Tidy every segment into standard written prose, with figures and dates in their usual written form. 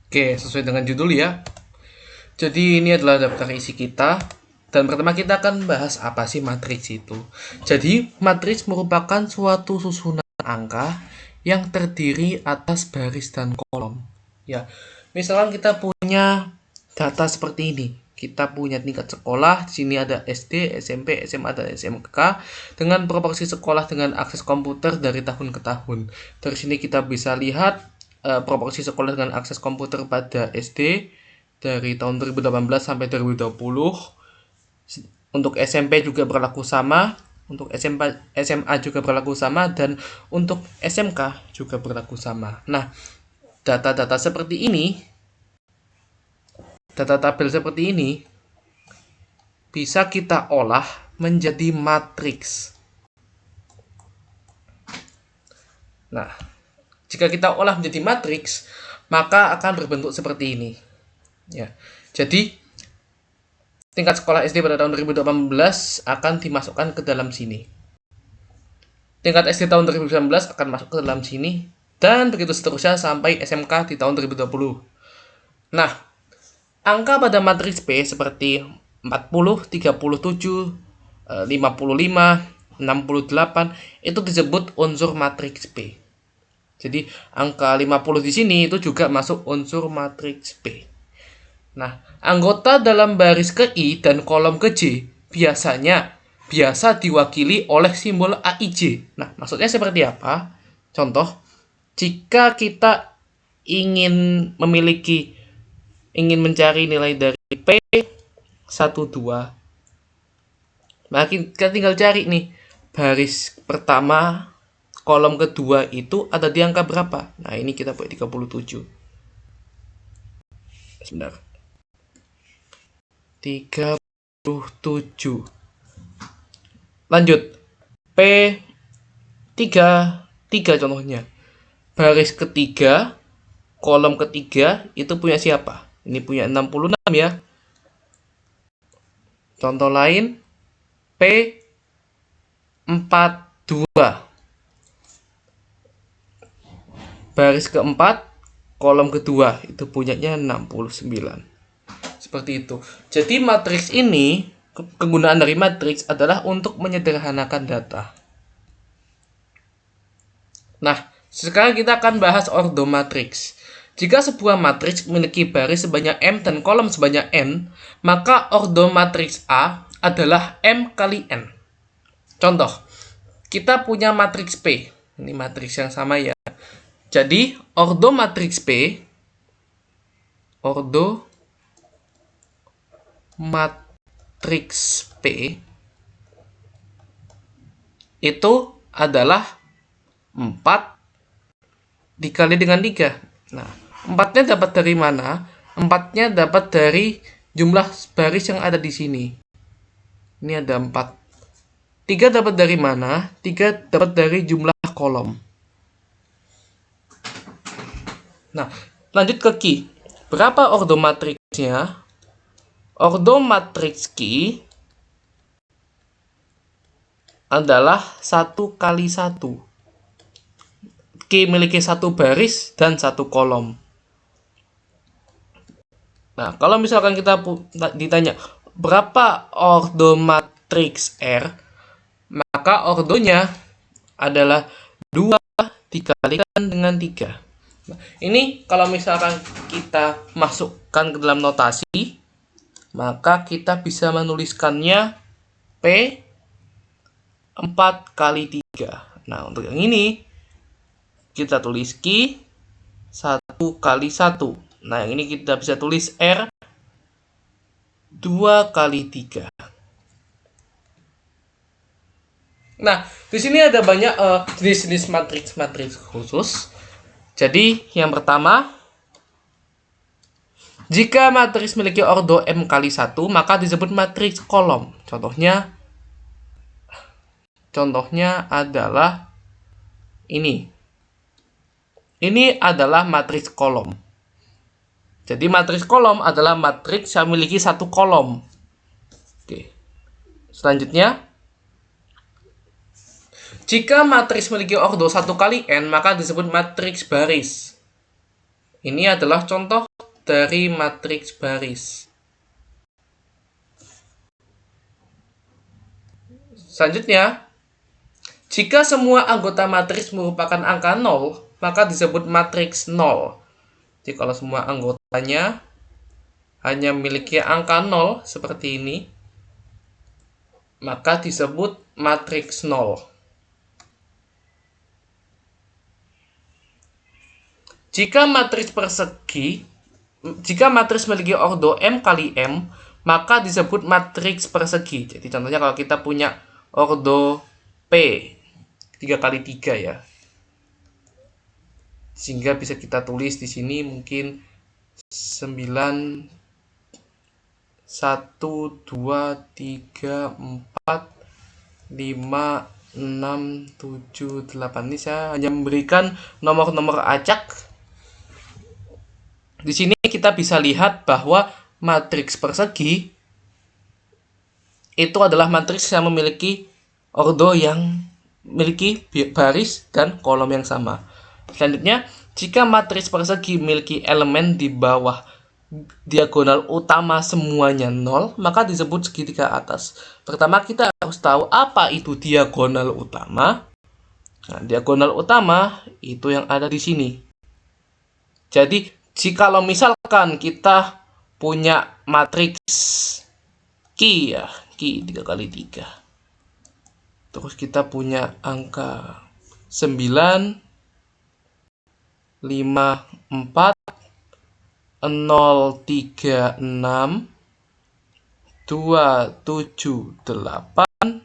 Oke, sesuai dengan judul ya. Jadi ini adalah daftar isi kita. Dan pertama kita akan bahas apa sih matriks itu. Jadi matriks merupakan suatu susunan angka yang terdiri atas baris dan kolom. Ya, misalkan kita punya data seperti ini. Kita punya tingkat sekolah, di sini ada SD, SMP, SMA, dan SMK dengan proporsi sekolah dengan akses komputer dari tahun ke tahun. Dari sini kita bisa lihat proporsi sekolah dengan akses komputer pada SD dari tahun 2018 sampai 2020. Untuk SMP juga berlaku sama, untuk SMA juga berlaku sama, dan untuk SMK juga berlaku sama. Nah, data-data seperti ini, data tabel seperti ini bisa kita olah menjadi matriks. Nah, jika kita olah menjadi matriks, maka akan berbentuk seperti ini. Ya. Jadi, tingkat sekolah SD pada tahun 2018 akan dimasukkan ke dalam sini. Tingkat SD tahun 2019 akan masuk ke dalam sini, dan begitu seterusnya sampai SMK di tahun 2020. Nah, angka pada matriks P seperti 40, 37, 55, 68 itu disebut unsur matriks P. Jadi angka 50 di sini itu juga masuk unsur matriks P. Nah, anggota dalam baris ke I dan kolom ke J biasa diwakili oleh simbol AIJ. Nah, maksudnya seperti apa? Contoh, jika kita ingin mencari nilai dari P12, maka kita tinggal cari nih, baris pertama, kolom kedua itu ada di angka berapa? Nah, ini kita buat 37. Sebentar. 37. Lanjut. P3 contohnya. Baris ketiga, kolom ketiga itu punya siapa? Ini punya 66 ya. Contoh lain, P42. Baris keempat, kolom kedua itu punyanya 69. Seperti itu. Jadi matriks ini, kegunaan dari matriks adalah untuk menyederhanakan data. Nah, sekarang kita akan bahas ordomatriks. Jika sebuah matriks memiliki baris sebanyak M dan kolom sebanyak N, maka ordomatriks A adalah M kali N. Contoh, kita punya matriks P. Ini matriks yang sama ya. Jadi, ordomatriks P, itu adalah 4 dikali dengan 3. Nah, 4-nya dapat dari mana? 4-nya dapat dari jumlah baris yang ada di sini. Ini ada 4. 3 dapat dari mana? 3 dapat dari jumlah kolom. Nah, lanjut ke Q. Berapa ordomatriksnya? Ordomatriks Q adalah 1 kali 1. Q memiliki 1 baris dan 1 kolom. Nah, kalau misalkan kita ditanya berapa ordomatriks R, maka ordonya adalah 2 dikalikan dengan 3. Nah, ini kalau misalkan kita masukkan ke dalam notasi, maka kita bisa menuliskannya P 4 kali 3. Nah, untuk yang ini kita tulis Q 1 kali 1. Nah, yang ini kita bisa tulis R 2 kali 3. Nah, di sini ada banyak jenis-jenis matriks khusus. Jadi, yang pertama, jika matriks memiliki ordo M kali 1, maka disebut matriks kolom. Contohnya adalah ini. Ini adalah matriks kolom. Jadi matriks kolom adalah matriks yang memiliki 1 kolom. Oke. Selanjutnya, jika matriks memiliki ordo 1 kali N, maka disebut matriks baris. Ini adalah contoh dari matriks baris. Selanjutnya, jika semua anggota matriks merupakan angka 0, maka disebut matriks 0. Jadi kalau semua anggotanya hanya memiliki angka 0 seperti ini, maka disebut matriks 0. Jika matriks memiliki ordo M kali M, maka disebut matriks persegi. Jadi contohnya kalau kita punya ordo P 3 kali 3 ya. Sehingga bisa kita tulis di sini mungkin 9 1 2 3 4 5 6 7 8. Ini saya hanya memberikan nomor-nomor acak. Di sini kita bisa lihat bahwa matriks persegi itu adalah matriks yang memiliki ordo yang memiliki baris dan kolom yang sama. Selanjutnya, jika matriks persegi memiliki elemen di bawah diagonal utama semuanya 0, maka disebut segitiga atas. Pertama, kita harus tahu apa itu diagonal utama. Nah, diagonal utama itu yang ada di sini. Jadi, jikalau misalkan kita punya matriks Q ya, Q 3 kali 3. Terus kita punya angka 9 5 4 0 3 6 2 7 8.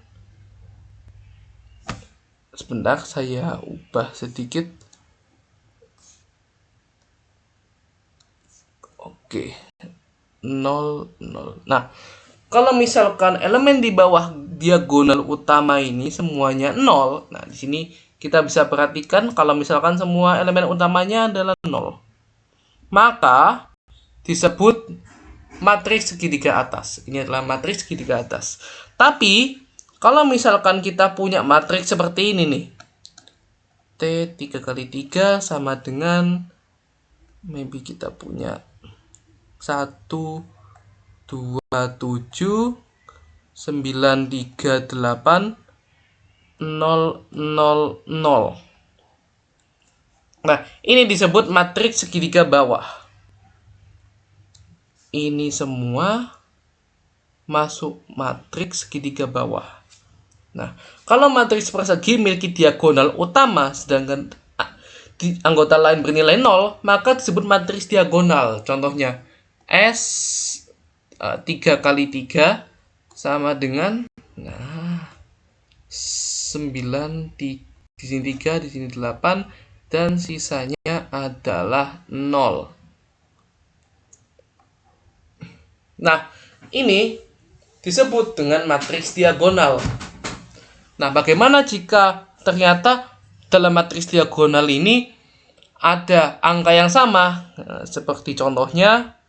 Sebentar, saya ubah sedikit. Oke. 0 0. Nah, kalau misalkan elemen di bawah diagonal utama ini semuanya 0, nah di sini kita bisa perhatikan kalau misalkan semua elemen utamanya adalah 0, maka disebut matriks segitiga atas. Ini adalah matriks segitiga atas. Tapi kalau misalkan kita punya matriks seperti ini nih, T 3 kali 3 sama dengan, maybe kita punya 1 2 7 9 3 8 0 0 0. Nah, ini disebut matriks segitiga bawah. Ini semua masuk matriks segitiga bawah. Nah, kalau matriks persegi memiliki diagonal utama sedangkan anggota lain bernilai 0, maka disebut matriks diagonal. Contohnya S 3 kali 3 sama dengan 9 di sini 3, di sini 8, dan sisanya adalah 0. Nah, ini disebut dengan matriks diagonal. Nah, bagaimana jika ternyata dalam matriks diagonal ini ada angka yang sama? Nah, seperti contohnya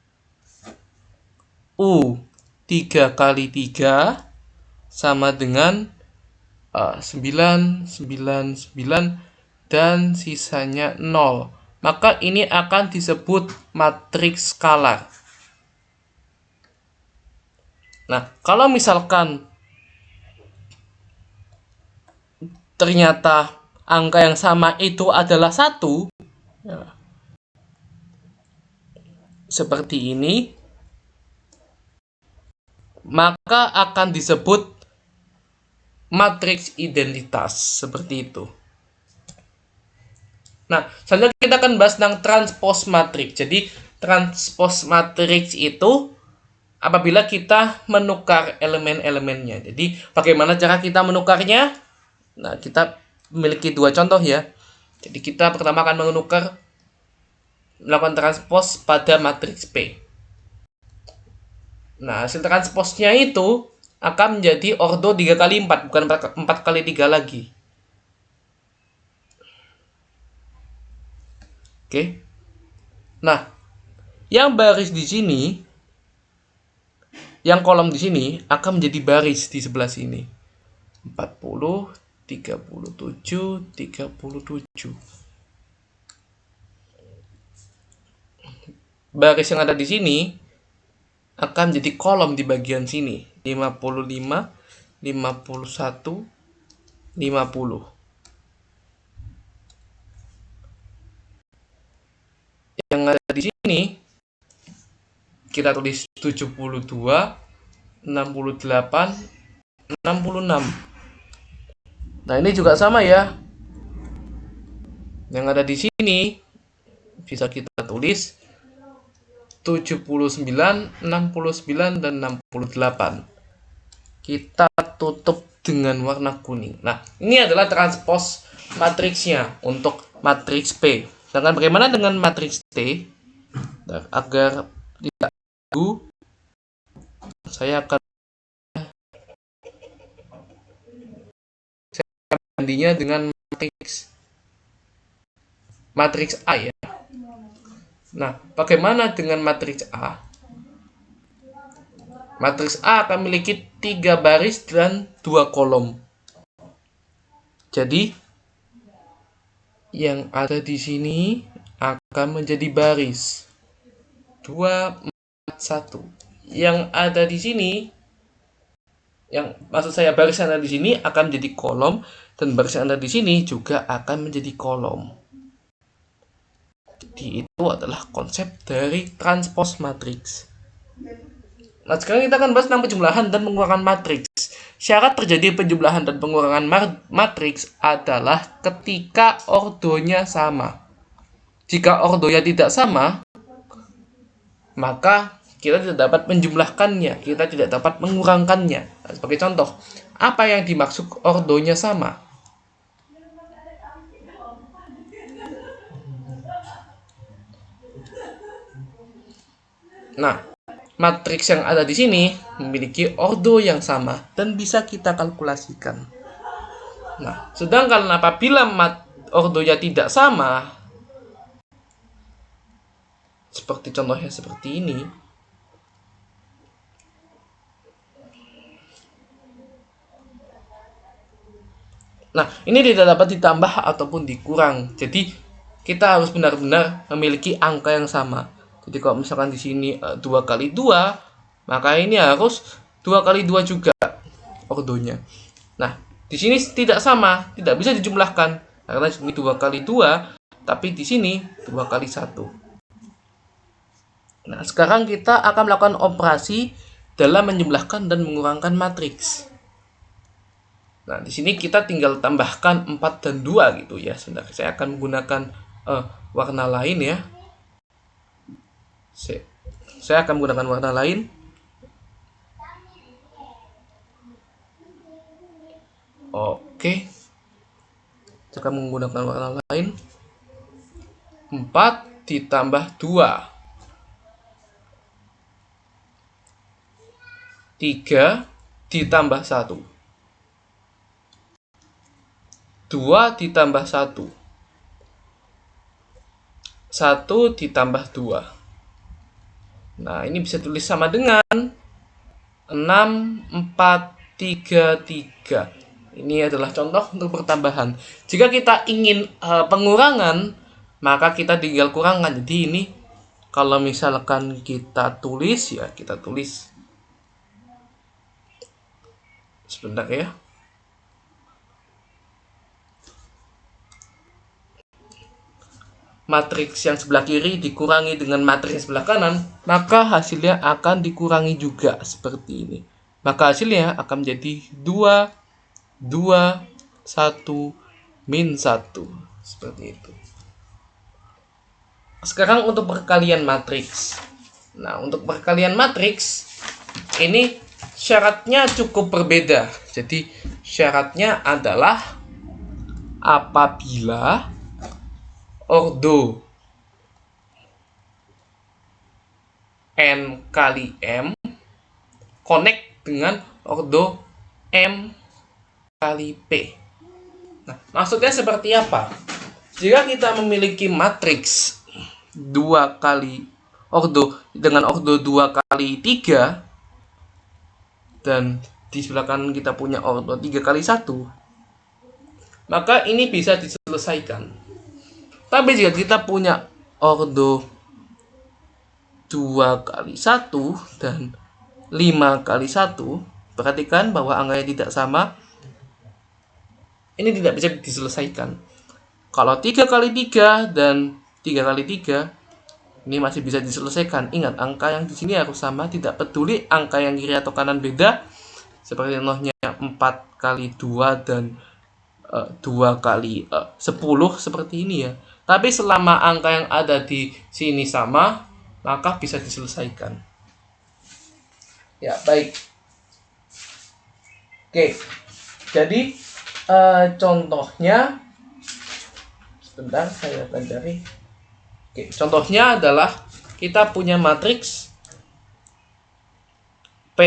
U 3 kali 3 sama dengan 9, 9, 9, dan sisanya 0. Maka ini akan disebut matriks skalar. Nah, kalau misalkan ternyata angka yang sama itu adalah 1, ya, seperti ini, maka akan disebut matriks identitas, seperti itu. Nah, selanjutnya kita akan bahas tentang transpose matriks. Jadi, transpose matriks itu apabila kita menukar elemen-elemennya. Jadi, bagaimana cara kita menukarnya? Nah, kita memiliki dua contoh ya. Jadi, kita pertama akan melakukan transpose pada matriks P. Nah, hasil transposnya itu akan menjadi ordo 3 kali 4, bukan 4 kali 3 lagi. Oke. Nah, yang baris di sini, yang kolom di sini akan menjadi baris di sebelah sini. 40, 37, 37. baris yang ada di sini akan jadi kolom di bagian sini. 55, 51, 50. Yang ada di sini kita tulis 72, 68, 66. Nah, ini juga sama ya. Yang ada di sini bisa kita tulis 79, 69, dan 68. Kita tutup dengan warna kuning. Nah, ini adalah transpose matriksnya untuk matriks P. Sedangkan bagaimana dengan matriks T? Nah, agar tidak ragu, saya akan gantinya dengan matriks A ya. Nah, bagaimana dengan matriks A? Matriks A akan memiliki 3 baris dan 2 kolom. Jadi, yang ada di sini akan menjadi baris 2, 4, 1. Yang ada di sini, maksud saya baris yang ada di sini akan menjadi kolom, dan baris yang ada di sini juga akan menjadi kolom. Jadi itu adalah konsep dari transpose matriks. Nah, sekarang kita akan bahas tentang penjumlahan dan pengurangan matriks. Syarat terjadi penjumlahan dan pengurangan matriks adalah ketika ordonya sama. Jika ordonya tidak sama, maka kita tidak dapat menjumlahkannya, kita tidak dapat mengurangkannya. Nah, sebagai contoh, apa yang dimaksud ordonya sama? Nah, matriks yang ada di sini memiliki ordo yang sama dan bisa kita kalkulasikan. Nah, sedangkan apabila ordonya tidak sama, seperti contohnya seperti ini, nah ini tidak dapat ditambah ataupun dikurang. Jadi kita harus benar-benar memiliki angka yang sama. Jadi kalau misalkan di sini 2 kali 2, maka ini harus 2 kali 2 juga ordonya. Nah, di sini tidak sama, tidak bisa dijumlahkan karena di sini 2 kali 2, tapi di sini 2 kali 1. Nah, sekarang kita akan melakukan operasi dalam menjumlahkan dan mengurangkan matriks. Nah, di sini kita tinggal tambahkan 4 dan 2 gitu ya. Sebentar, saya akan menggunakan warna lain ya. Saya akan menggunakan warna lain. Oke. Saya akan menggunakan warna lain. 4 ditambah 2. 3 ditambah 1. 2 ditambah 1. 1 ditambah 2. Nah, ini bisa tulis sama dengan 6, 4, 3, 3. Ini adalah contoh untuk pertambahan. Jika kita ingin pengurangan, maka kita tinggal kurangkan. Jadi ini kalau misalkan kita tulis ya, kita tulis. Sebentar ya. Matriks yang sebelah kiri dikurangi dengan matriks yang sebelah kanan, maka hasilnya akan dikurangi juga seperti ini. Maka hasilnya akan menjadi 2, 2, 1, min 1. Seperti itu. Sekarang untuk perkalian matriks. Nah, untuk perkalian matriks, ini syaratnya cukup berbeda. Jadi, syaratnya adalah apabila ordo n kali m connect dengan ordo m kali p. Nah, maksudnya seperti apa? Jika kita memiliki matriks 2 kali ordo dengan ordo 2 kali 3 dan di sebelah kanan kita punya ordo 3 kali 1, maka ini bisa diselesaikan. Tapi jika kita punya ordo 2 kali 1 dan 5 kali 1, perhatikan bahwa angkanya tidak sama. Ini tidak bisa diselesaikan. Kalau 3 kali 3 dan 3 kali 3, ini masih bisa diselesaikan. Ingat, angka yang di sini harus sama, tidak peduli angka yang kiri atau kanan beda. Seperti contohnya 4 kali 2 dan 2 kali 10 seperti ini ya. Tapi selama angka yang ada di sini sama, maka bisa diselesaikan. Ya, baik. Oke. Jadi contohnya, sebentar saya akan cari. Oke, contohnya adalah kita punya matriks P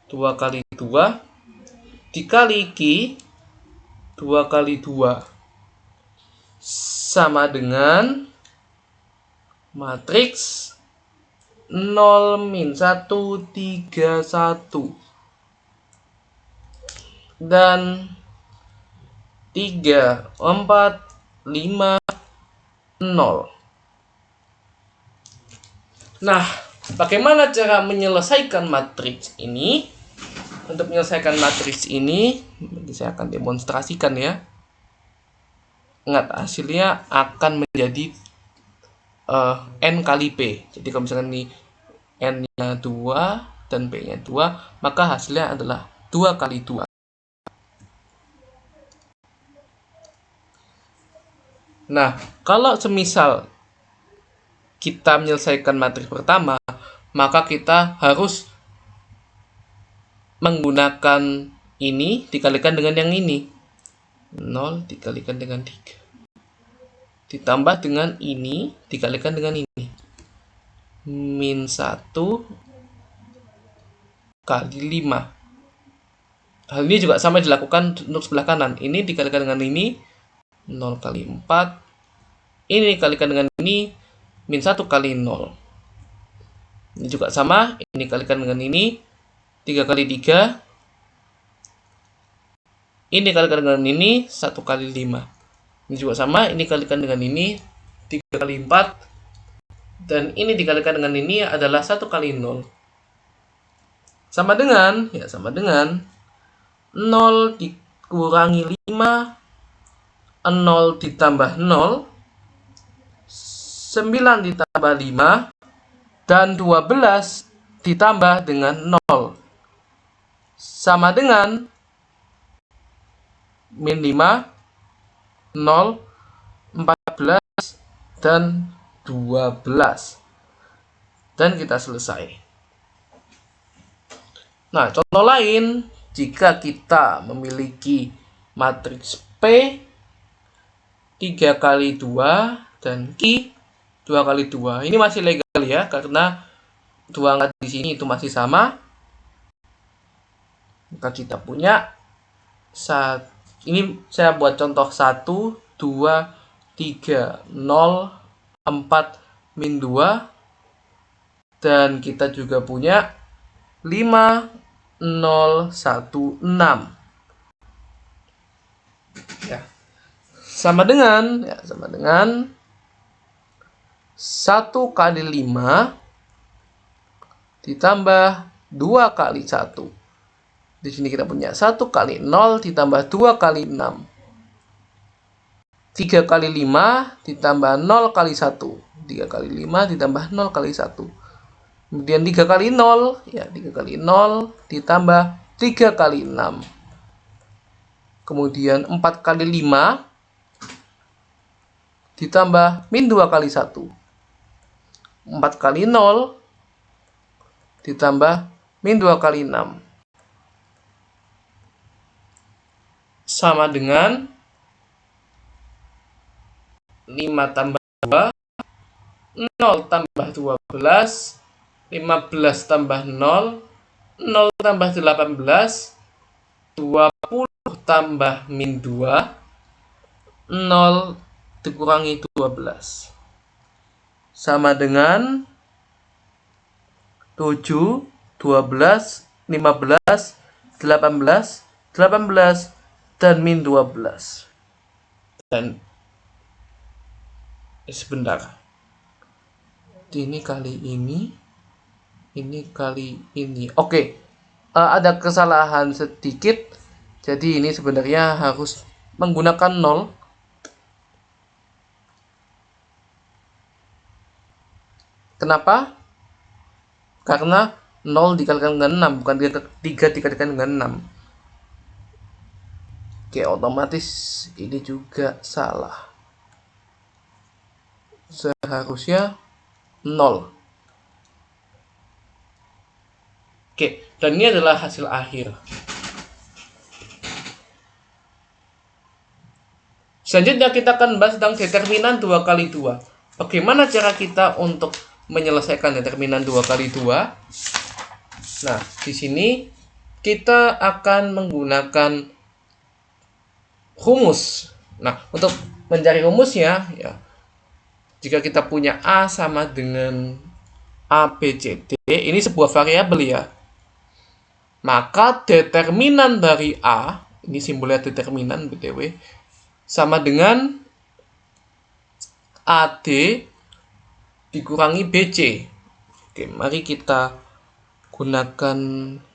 2 kali 2 dikali Q 2 kali 2 sama dengan matriks 0, min 1, 3, 1 dan 3, 4, 5, 0. Nah, bagaimana cara menyelesaikan matriks ini? Untuk menyelesaikan matriks ini, saya akan demonstrasikan ya. Ingat, hasilnya akan menjadi N kali P. Jadi kalau misalkan ini N-nya 2 dan P-nya 2, maka hasilnya adalah 2 kali 2. Nah, kalau semisal kita menyelesaikan matriks pertama, maka kita harus menggunakan ini dikalikan dengan yang ini. 0 dikalikan dengan 3. Ditambah dengan ini dikalikan dengan ini. Min 1 kali 5. Hal ini juga sama dilakukan untuk sebelah kanan. Ini dikalikan dengan ini, 0 kali 4. Ini dikalikan dengan ini, min 1 kali 0. Ini juga sama, ini dikalikan dengan ini, 3 kali 3. Ini dikalikan dengan ini, 1 kali 5. Ini juga sama, ini dikalikan dengan ini, 3 kali 4. Dan ini dikalikan dengan ini adalah 1 kali 0. Sama dengan 0 dikurangi 5, 0 ditambah 0, 9 ditambah 5, dan 12 ditambah dengan 0. Sama dengan min 5, 0, 14, dan 12. Dan kita selesai. Nah, contoh lain, jika kita memiliki matriks P 3 kali 2 dan Q 2 kali 2. Ini masih legal ya, karena dua angka di sini itu masih sama. Maka kita punya ini saya buat contoh 1, 2, 3, 0, 4, min 2. Dan kita juga punya 5, 0, 1, 6. Ya. Sama dengan 1 kali 5 ditambah 2 kali 1. Di sini kita punya 1 kali 0 ditambah 2 kali 6. 3 kali 5 ditambah 0 kali 1. 3 kali 5 ditambah 0 kali 1. Kemudian 3 kali 0, ya 3 kali 0 ditambah 3 kali 6. Kemudian 4 kali 5 ditambah min 2 kali 1. 4 kali 0 ditambah min 2 kali 6. Sama dengan 5 tambah 2, 0 tambah 12, 15 tambah 0, 0 tambah 18, 20 tambah min 2, 0 dikurangi 12. Sama dengan 7, 12, 15, 18, 18, dan min 12. Dan sebentar. ini kali ini kali ini. Oke, ada kesalahan sedikit. Jadi ini sebenarnya harus menggunakan 0. Kenapa? Karena 0 dikalikan dengan 6, bukan 3 dikalikan dengan 6. Oke, otomatis ini juga salah. Seharusnya 0. Oke, dan ini adalah hasil akhir. Selanjutnya kita akan bahas tentang determinan 2 kali 2. Bagaimana cara kita untuk menyelesaikan determinan 2 kali 2? Nah, di sini kita akan menggunakan rumus. Nah, untuk mencari rumusnya, ya, jika kita punya A sama dengan A, B, C, D, ini sebuah variabel ya. Maka determinan dari A, ini simbolnya determinan BTW, sama dengan AD dikurangi BC. Oke, mari kita gunakan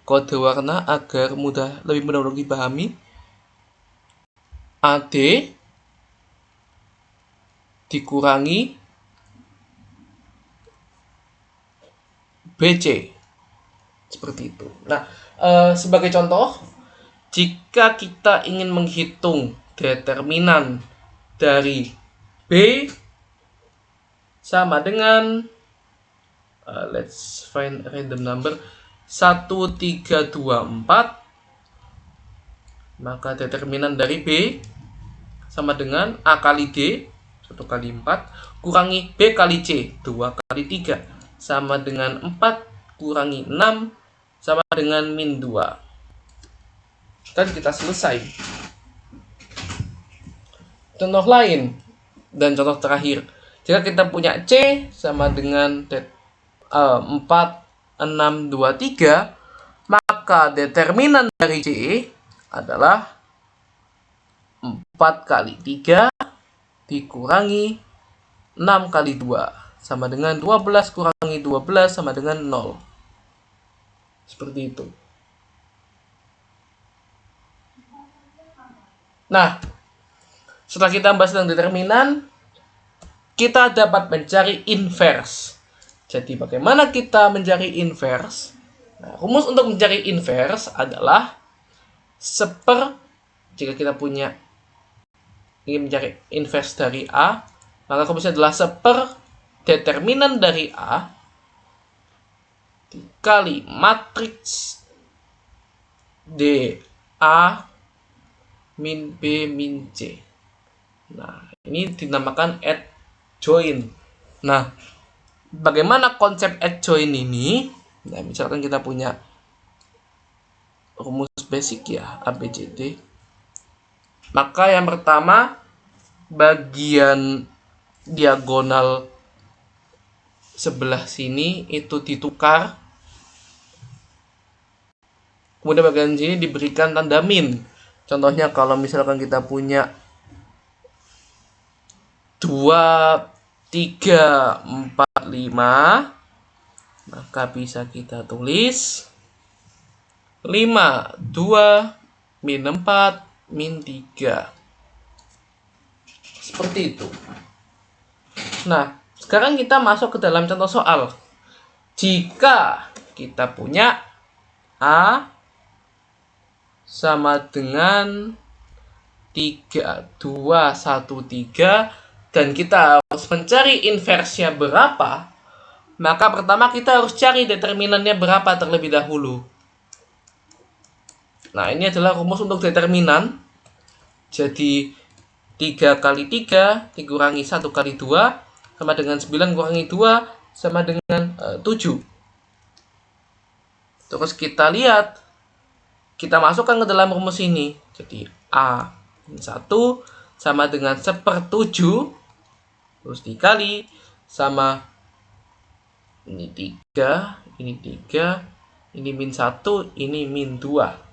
kode warna agar lebih mudah untuk dipahami. AD dikurangi BC. Seperti itu. Nah, sebagai contoh, jika kita ingin menghitung determinan dari B sama dengan let's find a random number 1, 3, 2, 4, maka determinan dari B sama dengan A kali D 1 kali 4 kurangi B kali C 2 kali 3 sama dengan 4 kurangi 6 sama dengan min 2. Dan kita selesai. Contoh lain dan contoh terakhir, jika kita punya C sama dengan 4, 6, 2, 3, maka determinan dari C adalah 4 kali 3 dikurangi 6 kali 2 sama dengan 12 kurangi 12 sama dengan 0. Seperti itu. Nah, setelah kita bahas tentang determinan, kita dapat mencari inverse. Jadi bagaimana kita mencari inverse? Nah, rumus untuk mencari inverse adalah jika kita ingin mencari inverse dari A, maka rumusnya adalah determinan dari A dikali matriks D A min B min C. Nah, ini dinamakan adjoint. Nah, bagaimana konsep adjoint ini? Nah, misalkan kita punya rumus basic ya, A, B, C, D. Maka yang pertama, bagian diagonal sebelah sini itu ditukar. Kemudian bagian sini diberikan tanda min. Contohnya kalau misalkan kita punya 2, 3, 4, 5, maka bisa kita tulis 5, 2, min 4, min 3. Seperti itu. Nah, sekarang kita masuk ke dalam contoh soal. Jika kita punya A sama dengan 3, 2, 1, 3 dan kita harus mencari inverse-nya berapa, maka pertama kita harus cari determinannya berapa terlebih dahulu. Nah, ini adalah rumus untuk determinan. Jadi 3 kali 3 dikurangi 1 kali 2 sama dengan 9 kurangi 2 sama dengan 7. Terus kita lihat, kita masukkan ke dalam rumus ini. Jadi A min 1 sama dengan 1/7 terus dikali sama ini 3, ini 3, ini min 1, ini min 2.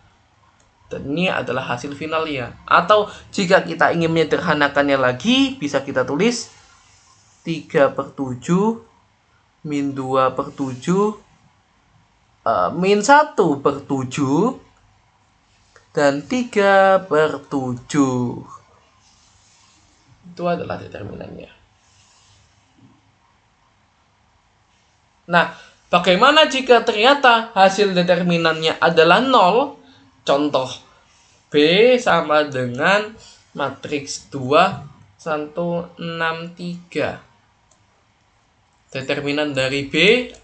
Dan ini adalah hasil finalnya. Atau jika kita ingin menyederhanakannya lagi, bisa kita tulis 3/7 min 2 per 7, min 1 per 7, dan 3 per 7. Itu adalah determinannya. Nah, bagaimana jika ternyata hasil determinannya adalah 0? Contoh, B sama dengan matriks 2, 1, 6, 3. Determinan dari B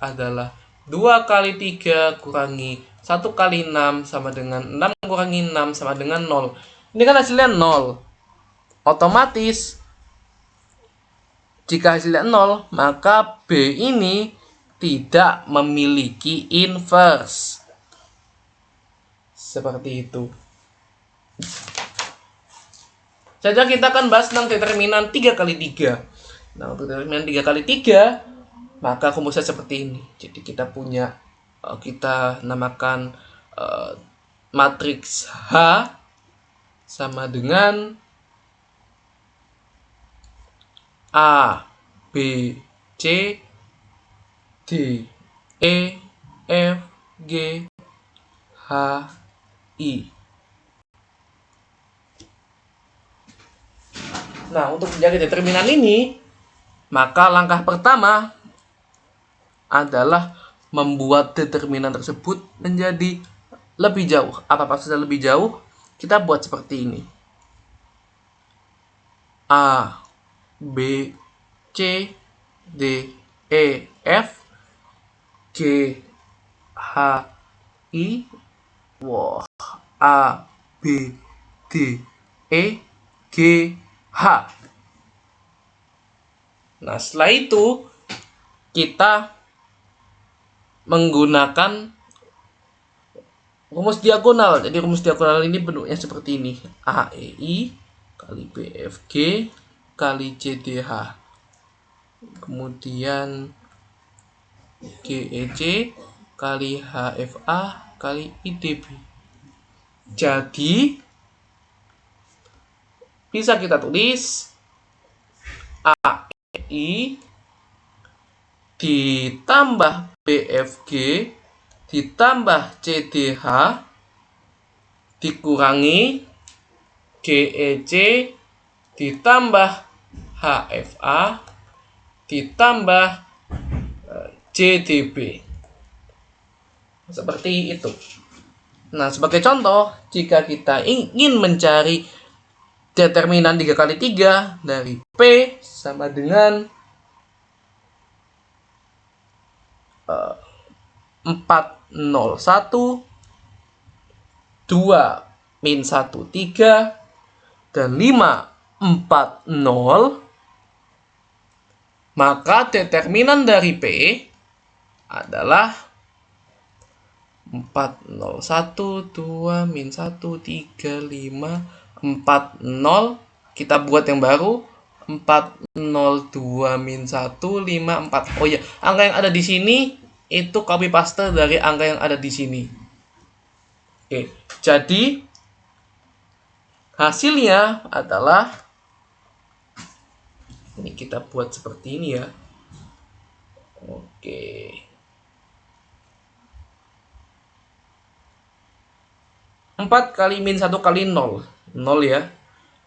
adalah 2 kali 3 kurangi 1 kali 6 sama dengan 6 kurangi 6 sama dengan 0. Ini kan hasilnya 0. Otomatis, jika hasilnya 0, maka B ini tidak memiliki inverse. Seperti itu. Saja kita akan bahas tentang determinan 3 kali 3. Nah, untuk determinan 3 kali 3, maka rumusnya seperti ini. Jadi kita punya, kita namakan matriks H sama dengan A, B, C, D, E, F, G, H, I. Nah, untuk menjadi determinan ini, maka langkah pertama adalah membuat determinan tersebut menjadi lebih jauh. Apa maksudnya lebih jauh? Kita buat seperti ini. A, B, C, D, E, F, G, H, I. Wah, A, B, D, E, G, H. Nah, setelah itu kita menggunakan rumus diagonal. Jadi rumus diagonal ini bentuknya seperti ini. A, E, I kali B, F, G kali C, D, H. Kemudian G, E, C kali H, F, A kali I, D, B. Jadi bisa kita tulis A, E, I ditambah BFG ditambah CDH dikurangi GEC ditambah HFA ditambah JDB. Seperti itu. Nah, sebagai contoh, jika kita ingin mencari determinan 3 kali 3 dari P sama dengan 401, 2 min 1, 3, dan 5, 4, 0, maka determinan dari P adalah 401, 2 min 1, 3, 5, 4, 0. Kita buat yang baru. 4, 0, 2 min 1, 5, 4. Oh ya, angka yang ada di sini itu copy paste dari angka yang ada di sini. Oke, jadi hasilnya adalah ini, kita buat seperti ini ya. Oke. 4 kali min 1 kali 0. 0 ya.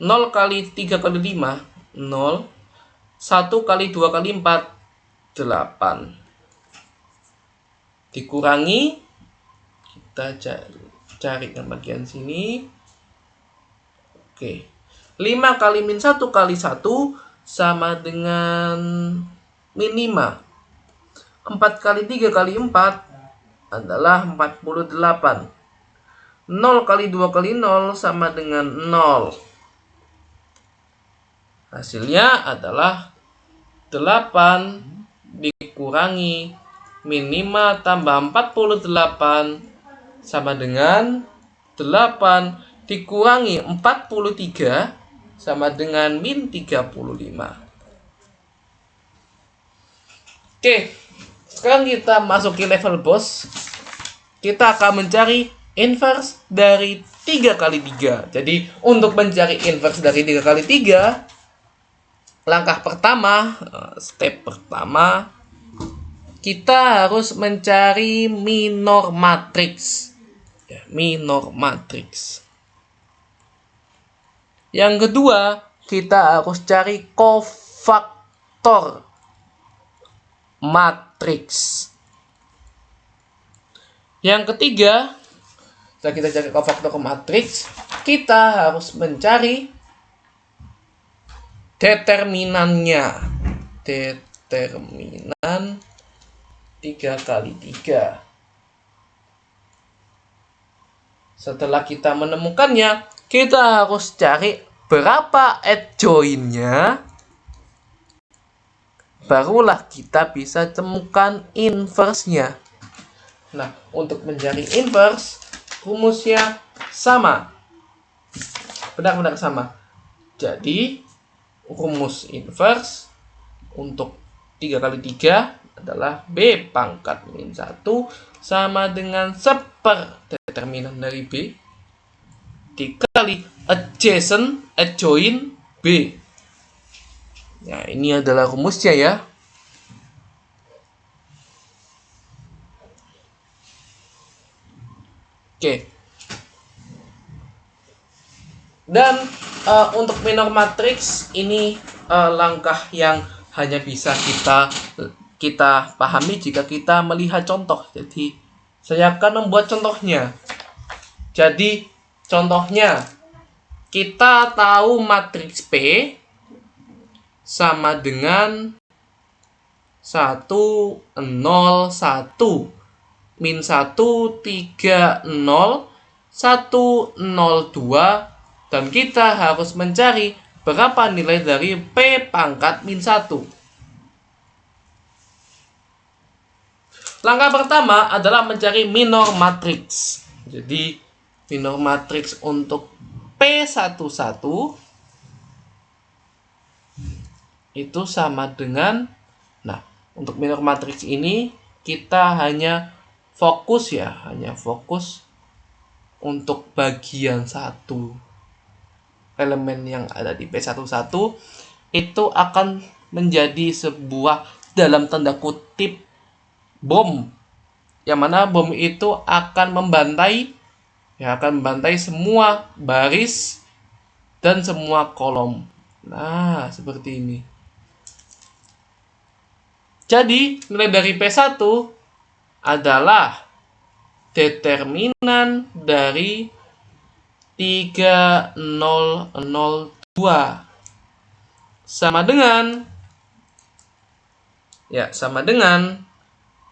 0 kali 3 kali 5. 0. 1 kali 2 kali 4. 8. Dikurangi. Kita cari yang bagian sini. Oke. 5 kali min 1 kali 1 sama dengan min 5. 4 kali 3 kali 4 adalah 48. 0 kali 2 kali 0 sama dengan 0. Hasilnya adalah 8 dikurangi min 5 tambah 48 sama dengan 8 dikurangi 43 sama dengan min 35. Oke, sekarang kita masuki level boss. Kita akan mencari inverse dari 3 kali 3. Jadi untuk mencari inverse dari 3 kali 3, langkah pertama, step pertama, kita harus mencari minor matrix. Ya, minor matrix. Yang kedua, kita harus cari kofaktor matrix. Yang ketiga, setelah kita cari kofaktor matrix, kita harus mencari determinannya. Determinan 3 kali 3. Setelah kita menemukannya, kita harus cari berapa adjoint-nya. Barulah kita bisa temukan inverse-nya. Nah, untuk mencari inverse, rumusnya sama. Benar-benar sama. Jadi, rumus inverse untuk 3 kali 3 adalah B pangkat min 1 sama dengan determinan dari B dikali adjoint B. Nah, ini adalah rumusnya ya. Oke. Dan untuk minor matrix ini langkah yang hanya bisa kita pahami jika kita melihat contoh. Jadi saya akan membuat contohnya. Jadi contohnya, kita tahu matriks P sama dengan 1, 0, 1, min 1, 3, 0, 1, 0, 2, dan kita harus mencari berapa nilai dari P pangkat min 1. Langkah pertama adalah mencari minor matrix. Jadi minor matrix untuk P11 itu sama dengan, nah, untuk minor matrix ini kita hanya fokus untuk bagian 1. Elemen yang ada di P11 itu akan menjadi sebuah dalam tanda kutip bom, yang mana bom itu akan membantai semua baris dan semua kolom. Nah, seperti ini. Jadi, nilai dari P1 adalah determinan dari 3002 sama dengan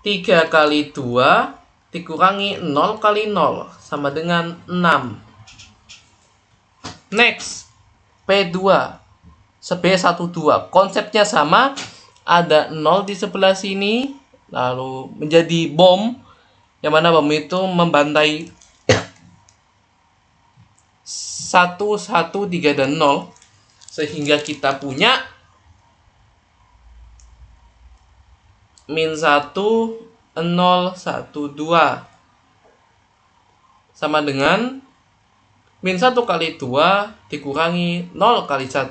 3 kali 2 dikurangi 0 kali 0 sama dengan 6. Next, P2 B12. Konsepnya sama, ada 0 di sebelah sini, lalu menjadi bom, yang mana bom itu membantai 1, 1, 3, dan 0, sehingga kita punya min 1, 0, 1, 2 sama dengan min 1 kali 2 dikurangi 0 kali 1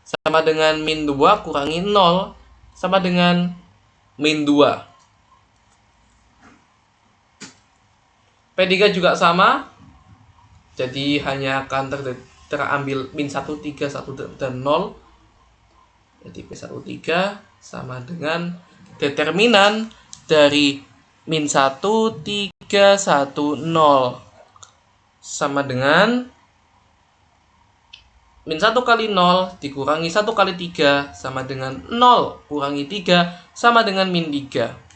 sama dengan min 2 kurangi 0 sama dengan min 2. P3 juga sama, jadi hanya akan terambil min 1, 3, 1, dan 0. Jadi P13 sama dengan determinan dari min 1, 3, 1, 0 sama dengan min 1 kali 0 dikurangi 1 kali 3 sama dengan 0 kurangi 3 sama dengan min 3.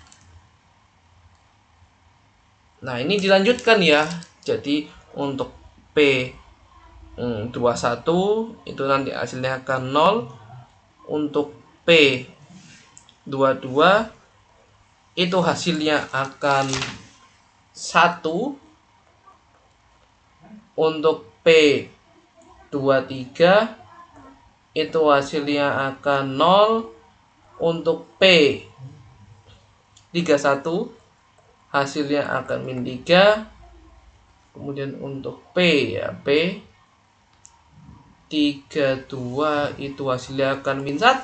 Nah, ini dilanjutkan ya. Jadi untuk P21 itu nanti hasilnya akan 0. Untuk P22 itu hasilnya akan 1. Untuk P23 itu hasilnya akan 0. Untuk P31 hasilnya akan min 3. Kemudian untuk P32 itu hasilnya akan min 1.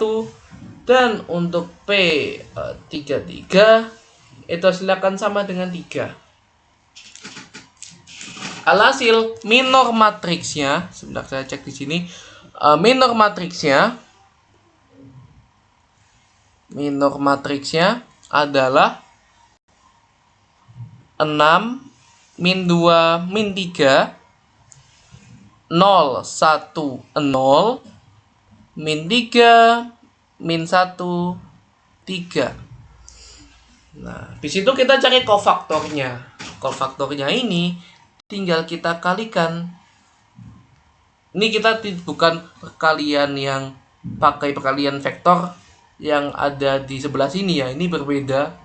Dan untuk P33 itu silakan sama dengan 3. Alhasil minor matriksnya, sebentar saya cek di sini. Minor matriksnya adalah 6 min 2 min 3 0 1 0 min 3 min 1 3. Nah, di situ kita cari kofaktornya. Kofaktornya ini tinggal kita kalikan. Ini kita bukan perkalian yang pakai perkalian vektor yang ada di sebelah sini ya. Ini berbeda.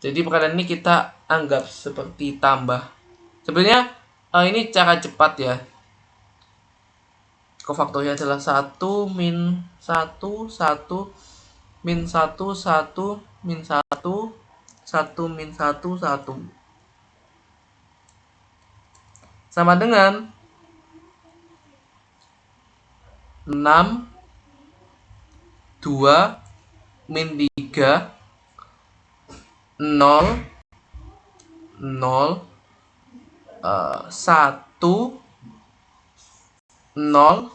Jadi perkalian ini kita anggap seperti tambah. Sebenarnya ini cara cepat ya. Kofaktornya adalah 1 min 1 1 min 1 1 min 1 1 min 1 1 sama dengan 6 2 min 3 0 0 1 0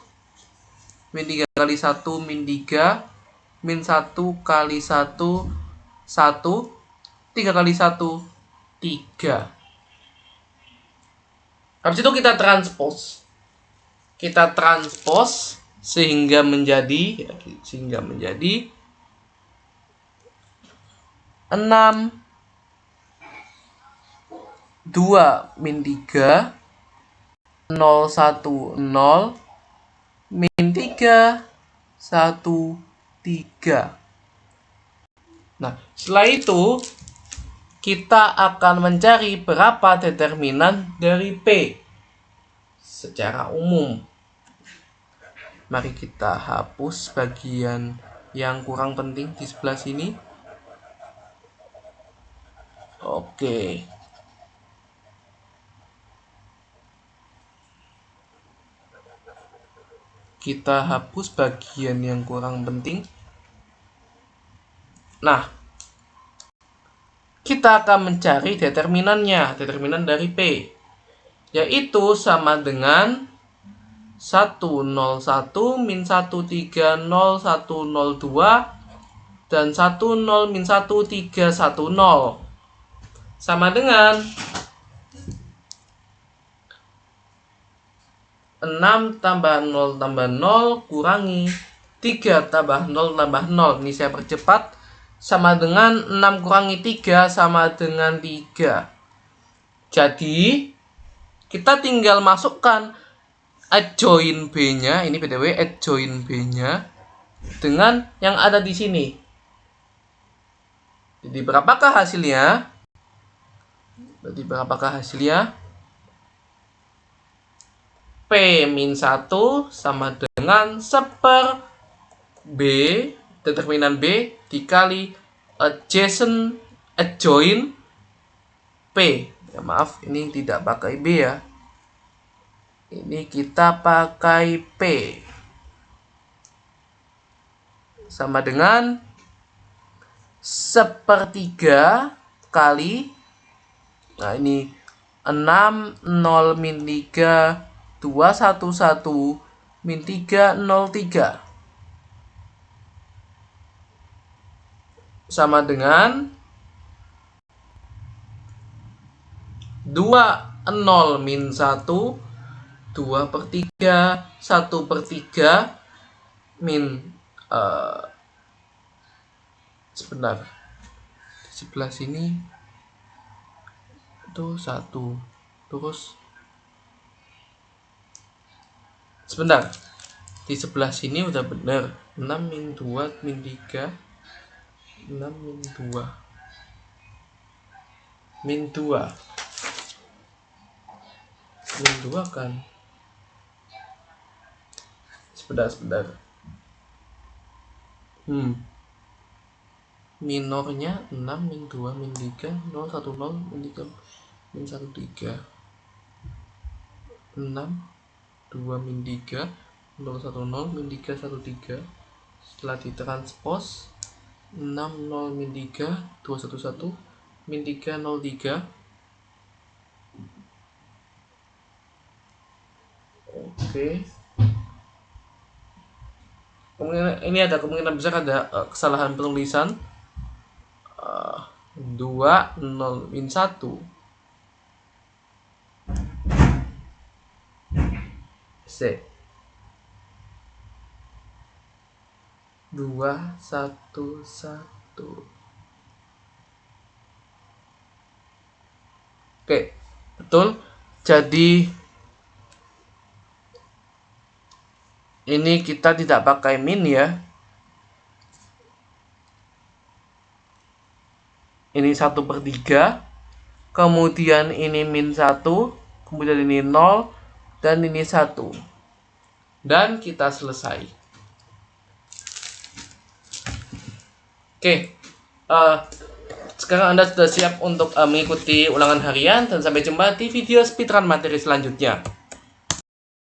min 3 kali 1 min 3 min 1 kali 1 1 3 kali 1 3. Habis itu kita transpos sehingga menjadi 6 2 min 3 0 1 0 min 3 1 3. Nah, setelah itu kita akan mencari berapa determinan dari P secara umum. Mari kita hapus bagian yang kurang penting di sebelah sini. Oke. Kita hapus bagian yang kurang penting. Nah, kita akan mencari determinan dari P, yaitu sama dengan 101 min 13 0102 dan 10 min 1310 sama dengan 6 tambah 0 tambah 0 kurangi 3 tambah 0 tambah 0. Ini saya percepat. Sama dengan 6 kurangi 3 sama dengan 3. Jadi kita tinggal masukkan adjoin B-nya. Ini btw adjoin B-nya dengan yang ada di sini. Jadi berapakah hasilnya? P min 1 sama dengan 1/B determinan B dikali adjoin P. Ya, maaf, ini tidak pakai B ya. Ini kita pakai P. Sama dengan 1/3 kali, nah ini 6 0 min 3 211 min 303 sama dengan 20 min 1 2/3 1/3 min sebentar, di sebelah sini itu 1, terus sebentar, di sebelah sini udah bener 6 min 2 min 3 6 min 2 min 2 kan. Sebentar. Minornya 6 min 2 min 3 0 1 0 min 3 min 1 3 6 2 min 3 0 1 0 min 3 1 3 setelah ditranspos 60 min 3 211 min 3 03. Oke, ini ada kemungkinan besar ada kesalahan penulisan. 20 min 1 C 211. Oke, betul. Jadi ini kita tidak pakai min ya. Ini 1/3, kemudian ini min 1, kemudian ini 0, dan ini 1. Dan kita selesai. Oke, sekarang Anda sudah siap untuk mengikuti ulangan harian, dan sampai jumpa di video speedrun materi selanjutnya.